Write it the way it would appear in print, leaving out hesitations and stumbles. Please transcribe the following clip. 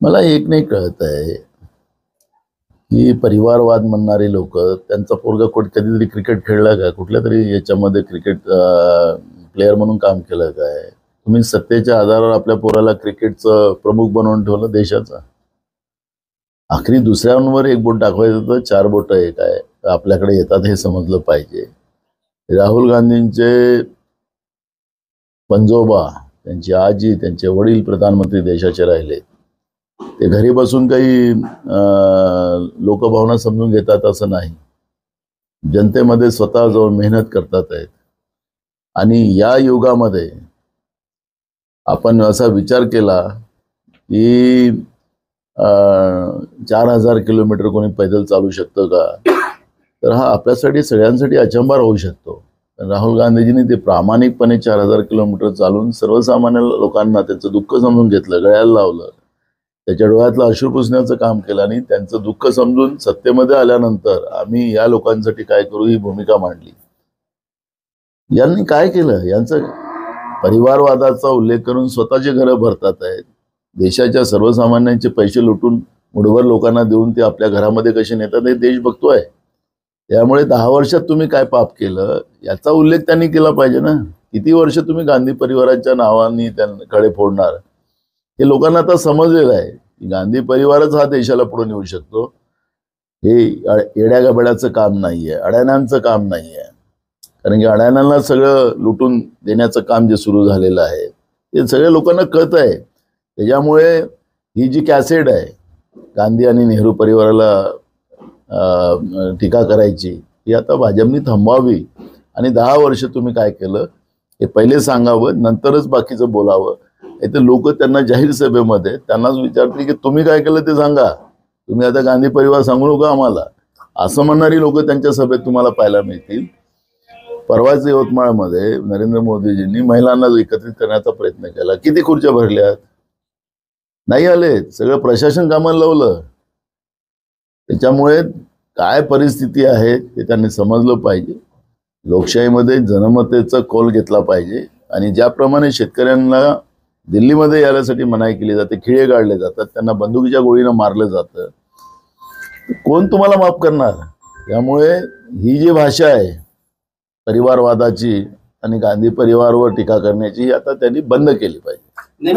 मला एक नाही कळत आहे की परिवारवाद म्हणणारे लोक त्यांचा पोरगा कधीतरी क्रिकेट खेळला का, कुठल्या तरी याच्यामध्ये क्रिकेट प्लेयर म्हणून काम केलं काय? तुम्ही सत्तेच्या आधारावर आपल्या पोराला क्रिकेटचं प्रमुख बनवून ठेवलं देशाचा. आखरी दुसऱ्यांवर एक बोट दाखवायचं तर चार बोट आहे काय आपल्याकडे येतात हे समजलं पाहिजे. राहुल गांधींचे पंजोबा, त्यांची आजी, त्यांचे वडील प्रधानमंत्री देशाचे राहिले. ते घरी बसून काही लोकभावना समजून घेतात असं नाही. जनतेमध्ये स्वतः जाऊन मेहनत करतात आहेत. आणि या युगामध्ये आपण असा विचार केला की 4000 किलोमीटर कोणी पैदल चालू शकतं का, तर हा आपल्यासाठी सगळ्यांसाठी अचंबा होऊ शकतो. राहुल गांधीजींनी ते प्रामाणिकपणे 4000 किलोमीटर चालून सर्वसामान्य लोकांना त्यांचं दुःख समजून घेतलं, गळ्याला लावलं, त्याच्या डोळ्यातलं अश्रू पुसण्याचं काम केलं आणि त्यांचं दुःख समजून सत्तेमध्ये आल्यानंतर आम्ही या लोकांसाठी काय करू ही भूमिका मांडली. यांनी काय केलं? यांचं परिवारवादाचा उल्लेख करून स्वतःचे घरं भरतात आहेत. देशाच्या सर्वसामान्यांचे पैसे लुटून मुठभर लोकांना देऊन ते आपल्या घरामध्ये कसे नेतात हे देश बघतोय. त्यामुळे 10 वर्षात तुम्ही काय पाप केलं याचा उल्लेख त्यांनी केला पाहिजे ना. किती वर्ष तुम्ही गांधी परिवाराच्या नावाने त्यांकडे फोडणार? हे लोकांना आता समजलेलं आहे की गांधी परिवारच हा देशाला पुढे नेऊ शकतो. हे येड्यागबड्याचं काम नाहीये, अडाण्यांचं काम नाहीये. कारण की अडाण्यांना सगळं लुटून देण्याचं काम जे सुरू झालेलं आहे ते सगळ्या लोकांना कळत आहे. त्याच्यामुळे ही जी कॅसेट आहे गांधी आणि नेहरू परिवाराला टीका करायची ही आता भाजपनी थांबवावी. आणि 10 वर्ष तुम्ही काय केलं हे पहिले सांगावं, नंतरच बाकीचं बोलावं. तर लोक त्यांना जाहीर सभेमध्ये त्यांनाच विचारतील की तुम्ही काय केलं ते सांगा, तुम्ही आता गांधी परिवार सांगू नका आम्हाला, असं म्हणणारी लोक त्यांच्या सभेत तुम्हाला पाहायला मिळतील. परवाच यवतमाळमध्ये नरेंद्र मोदीजींनी महिलांना एकत्रित करण्याचा प्रयत्न केला. किती खुर्च्या भरल्यात? नाही आले. सगळं प्रशासन कामाला लावलं. त्याच्यामुळे काय परिस्थिती आहे ते त्यांनी समजलं पाहिजे. लोकशाहीमध्ये जनमतेचा कौल घेतला पाहिजे. आणि ज्याप्रमाणे शेतकऱ्यांना दिल्लीमध्ये यायसाठी मनाई केली जाते, खिळे गाडले जातात, त्यांना बंदुकीच्या गोळीनं मारलं जातं, कोण तुम्हाला माफ करणार? त्यामुळे ही जी भाषा आहे परिवारवादाची आणि गांधी परिवारावर टीका करण्याची आता त्यांनी बंद केली पाहिजे.